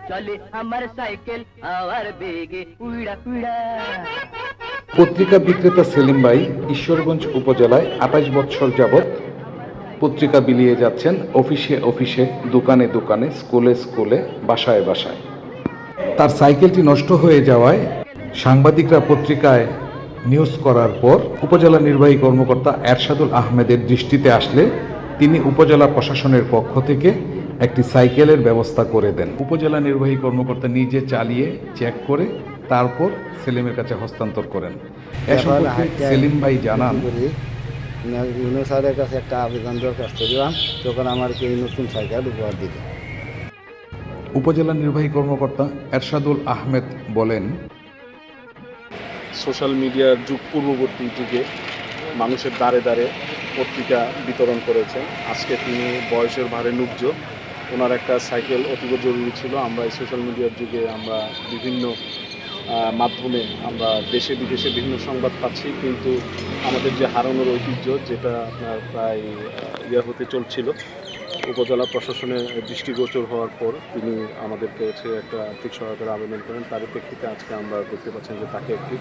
চলে আমার cycle hour বেগে উড়া উড়া। পত্রিকা বিক্রেতা সেলিম ভাই ঈশ্বরগঞ্জ উপজেলায় ২৮ বৎসর যাবৎ পত্রিকা বিলিয়ে যাচ্ছেন, অফিসে অফিসে, দোকানে দোকানে, স্কুলে স্কুলে, বাসায় বাসায়। তার সাইকেলটি নষ্ট হয়ে যাওয়ায় সাংবাদিকরা পত্রিকায় নিউজ করার পর উপজেলা নির্বাহী কর্মকর্তা এরশাদুল আহমেদের দৃষ্টিতে আসলে তিনি উপজেলা প্রশাসনের পক্ষ থেকে একটি সাইকেলের ব্যবস্থা করে দেন। উপজেলা নির্বাহী কর্মকর্তা নিজে চালিয়ে চেক করে তারপর সেলিমের কাছে হস্তান্তর করেন। এ সম্পর্কে সেলিম ভাই জানান, ইউনুস স্যারের কাছে একটা আবেদন দরখাস্ত দিলাম, তখন আমাকে এই নতুন সাইকেল উপহার দিল। উপজেলা নির্বাহী কর্মকর্তা এরশাদুল আহমেদ বলেন, সোশ্যাল মিডিয়ার যুগ পূর্ববর্তী যুগে মানুষের দ্বারে দ্বারে পত্রিকা বিতরণ করেছেন। আজকে তিনি বয়সের ভারে নুব্জ, ওনার একটা সাইকেল অতীব জরুরি ছিল। আমরা এই সোশ্যাল মিডিয়ার যুগে আমরা বিভিন্ন মাধ্যমে আমরা দেশে বিদেশে বিভিন্ন সংবাদ পাচ্ছি, কিন্তু আমাদের যে হারানোর ঐতিহ্য, যেটা আপনার প্রায় হতে চলছিল, উপজেলা প্রশাসনের দৃষ্টিগোচর হওয়ার পর তিনি আমাদেরকে একটা আর্থিক সহায়তার আবেদন করেন। তার প্রেক্ষিতে আজকে আমরা দেখতে পাচ্ছেন যে তাকে একটি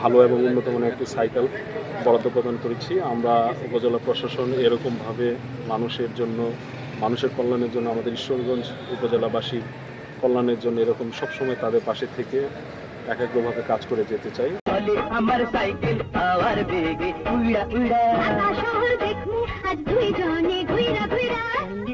ভালো এবং উন্নত মানের একটি সাইকেল বরাদ্দ প্রদান করেছি। আমরা উপজেলা প্রশাসন এরকমভাবে মানুষের জন্য, মানুষের কল্যাণের জন্য, আমাদের ঈশ্বরগঞ্জ উপজেলাবাসীর কল্যাণের জন্য এরকম সবসময় তাদের পাশে থেকে একাগ্রভাবে কাজ করে যেতে চাই। আমার সাইকেল আওয়ার বেগে উড়া উড়া। শহর দেখমু আজ দুই জনে